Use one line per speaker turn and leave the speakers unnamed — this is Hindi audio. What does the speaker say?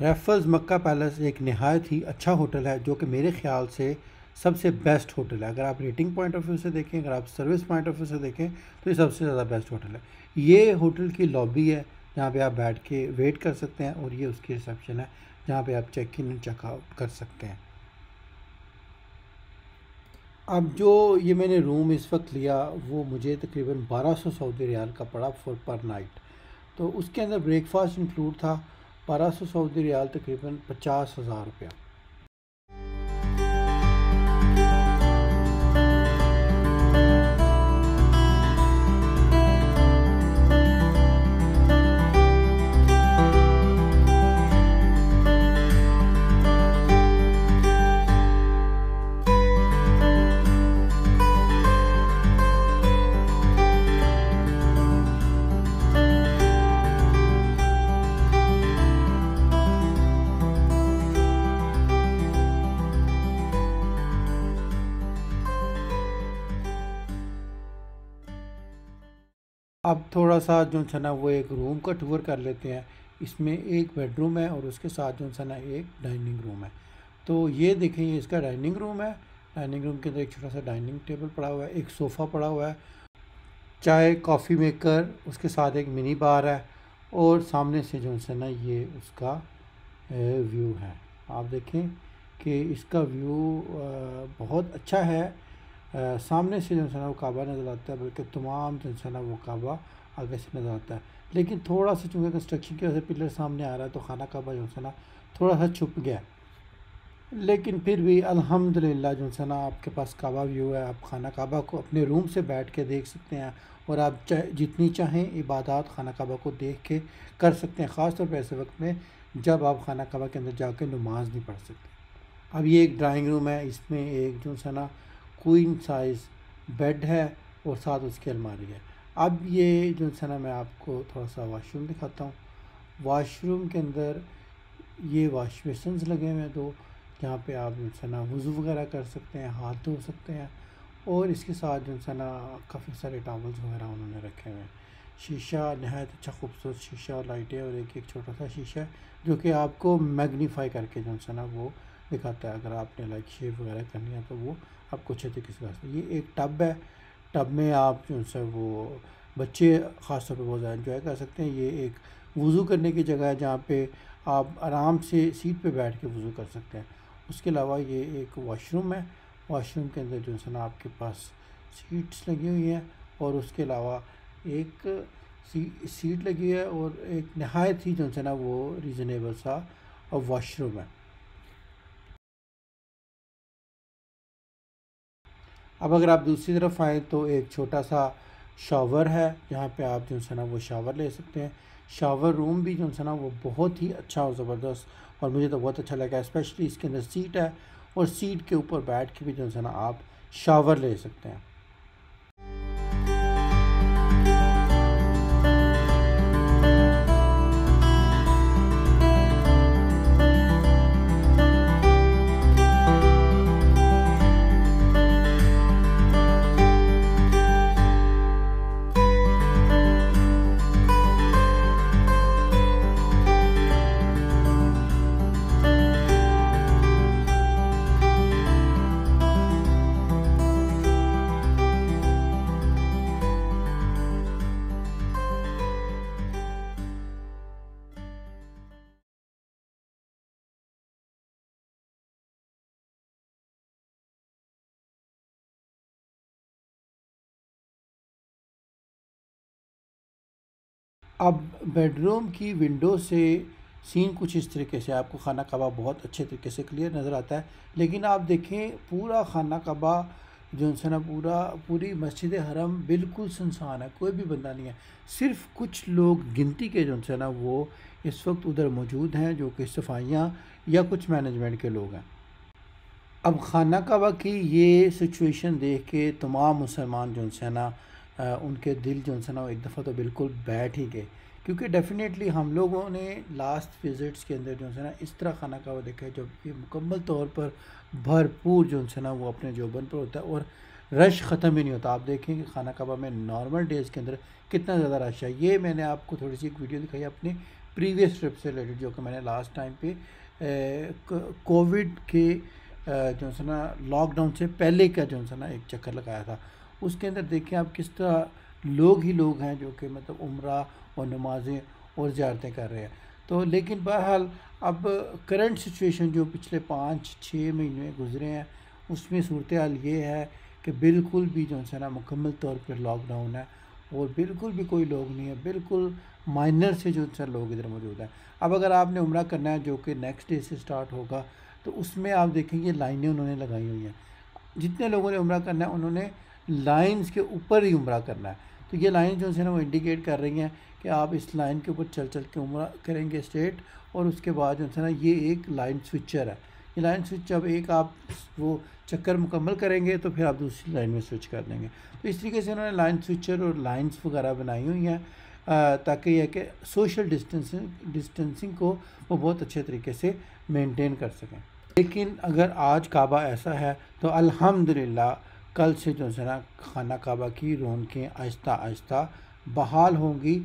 रेफल्स मक्का पैलेस एक नहायत ही अच्छा होटल है, जो कि मेरे ख़्याल से सबसे बेस्ट होटल है। अगर आप रेटिंग पॉइंट ऑफ व्यू से देखें, अगर आप सर्विस पॉइंट ऑफ व्यू से देखें, तो ये सबसे ज़्यादा बेस्ट होटल है। ये होटल की लॉबी है जहाँ पे आप बैठ के वेट कर सकते हैं, और ये उसकी रिसेप्शन है जहाँ पे आप चेक इन चेक आउट कर सकते हैं। अब जो ये मैंने रूम इस वक्त लिया, वो मुझे तकरीबन 1200 सऊदी रियाल का पड़ा पर नाइट। तो उसके अंदर ब्रेकफास्ट इंक्लूड था। 1200 सऊदी रियाल तकरीबन 50,000 रुपया। अब थोड़ा सा जो है ना वो एक रूम का टूर कर लेते हैं। इसमें एक बेडरूम है और उसके साथ जो है ना एक डाइनिंग रूम है। तो ये देखें, ये इसका डाइनिंग रूम है। डाइनिंग रूम के अंदर एक छोटा सा डाइनिंग टेबल पड़ा हुआ है, एक सोफ़ा पड़ा हुआ है, चाय कॉफ़ी मेकर, उसके साथ एक मिनी बार है, और सामने से जो है ना ये उसका व्यू है। आप देखें कि इसका व्यू बहुत अच्छा है। सामने से जो है ना वो काबा नज़र आता है, बल्कि तमाम जो है ना वो काबा आगे से नज़र आता है। लेकिन थोड़ा सा चूँकि कंस्ट्रक्शन की वजह से पिलर सामने आ रहा है, तो खाना काबा जो है ना थोड़ा सा छुप गया। लेकिन फिर भी अल्हम्दुलिल्लाह जो है ना आपके पास काबा व्यू है। आप खाना काबा को अपने रूम से बैठ के देख सकते हैं, और आप जितनी चाहें इबादत खाना काबा को देख के कर सकते हैं, ख़ास तौर पर ऐसे वक्त में जब आप खाना काबा के अंदर जाकर नमाज नहीं पढ़ सकते। अब ये एक ड्राइंग रूम है। इसमें एक जो है ना क्वीन साइज़ बेड है और साथ उसकी अलमारी है। अब ये जो है ना मैं आपको थोड़ा सा वाशरूम दिखाता हूँ। वाशरूम के अंदर ये वॉश बेसिन्स लगे हुए हैं दो, जहाँ पे आप जो है ना वज़ू वगैरह कर सकते हैं, हाथ धो सकते हैं। और इसके साथ जो है ना काफ़ी सारे टॉवल्स वगैरह उन्होंने रखे हुए हैं। शीशा नहायत अच्छा खूबसूरत शीशा और लाइटें, और एक छोटा सा शीशा है जो कि आपको मैग्नीफाई करके जो है ना वो दिखाता है। अगर आपने लाइक शेव वगैरह करनी है तो वो आपको अच्छे तरीके से करते हैं। ये एक टब है। टब में आप जो है वो बच्चे ख़ास तौर पर बहुत ज़्यादा इंजॉय कर सकते हैं। ये एक वज़ू करने की जगह है जहाँ पे आप आराम से सीट पे बैठ के वज़ू कर सकते हैं। उसके अलावा ये एक वॉशरूम है। वॉशरूम के अंदर जो है ना आपके पास सीट्स लगी हुई हैं, और उसके अलावा एक सीट लगी है, और एक नहायत ही जो है ना वो रीज़नेबल सा वॉशरूम है। अब अगर आप दूसरी तरफ आएँ तो एक छोटा सा शावर है, जहाँ पे आप जो है ना वो शावर ले सकते हैं। शावर रूम भी जो है ना वो बहुत ही अच्छा और ज़बरदस्त, और मुझे तो बहुत अच्छा लगा। स्पेशली इसके अंदर सीट है, और सीट के ऊपर बैठ के भी जो है ना आप शावर ले सकते हैं। अब बेडरूम की विंडो से सीन कुछ इस तरीके से, आपको खाना कबा बहुत अच्छे तरीके से क्लियर नज़र आता है। लेकिन आप देखें पूरा खाना कबा जो है ना पूरी मस्जिद हरम बिल्कुल सुनसान है, कोई भी बंदा नहीं है। सिर्फ कुछ लोग गिनती के जो है ना वो इस वक्त उधर मौजूद हैं, जो कि सफाइयाँ या कुछ मैनेजमेंट के लोग हैं। अब खाना कबा की ये सिचुएशन देख के तमाम मुसलमान जो है ना उनके दिल जो है ना एक दफ़ा तो बिल्कुल बैठ ही गए, क्योंकि डेफ़िनेटली हम लोगों ने लास्ट विज़िट्स के अंदर जो है ना इस तरह खाना कबा देखा है, जब कि मुकम्मल तौर पर भरपूर जो है ना वो अपने जोबन पर होता है, और रश ख़त्म ही नहीं होता। आप देखें कि खाना कबा में नॉर्मल डेज़ के अंदर कितना ज़्यादा रश है। ये मैंने आपको थोड़ी सी एक वीडियो दिखाई अपने प्रीवियस ट्रिप से रिलेटेड जो कि मैंने लास्ट टाइम पे कोविड के जो है ना लॉकडाउन से पहले का जो है ना एक चक्कर लगाया था। उसके अंदर देखें आप किस तरह लोग ही लोग हैं जो कि मतलब उम्रा और नमाज़ें और ज़ियारतें कर रहे हैं। तो लेकिन बहरहाल अब करंट सिचुएशन जो पिछले 5-6 महीने गुजरे हैं उसमें सूरत हाल ये है कि बिल्कुल भी जो है ना मुकम्मल तौर पर लॉकडाउन है और बिल्कुल भी कोई लोग नहीं है, बिल्कुल माइनर से जो है लोग इधर मौजूद हैं। अब अगर आपने उम्रा करना है जो कि नेक्स्ट डे से स्टार्ट होगा तो उसमें आप देखेंगे लाइनें उन्होंने लगाई हुई हैं। जितने लोगों ने उम्रा करना है उन्होंने लाइंस के ऊपर ही उम्रा करना है। तो ये लाइन जो है ना वो इंडिकेट कर रही हैं कि आप इस लाइन के ऊपर चल चल के उम्रा करेंगे स्ट्रेट, और उसके बाद जो है ना ये एक लाइन स्विचर है। ये लाइन स्विच जब एक आप वो चक्कर मुकम्मल करेंगे तो फिर आप दूसरी लाइन में स्विच कर देंगे। तो इस तरीके से उन्होंने लाइन स्विचर और लाइंस वगैरह बनाई हुई हैं ताकि यह कि सोशल डिस्टेंसिंग को वो बहुत अच्छे तरीके से मेंटेन कर सकें। लेकिन अगर आज काबा ऐसा है तो अल्हम्दुलिल्लाह कल से जो है ना खाना काबा की रौनकें आहिस्ता आहिस्ता बहाल होंगी।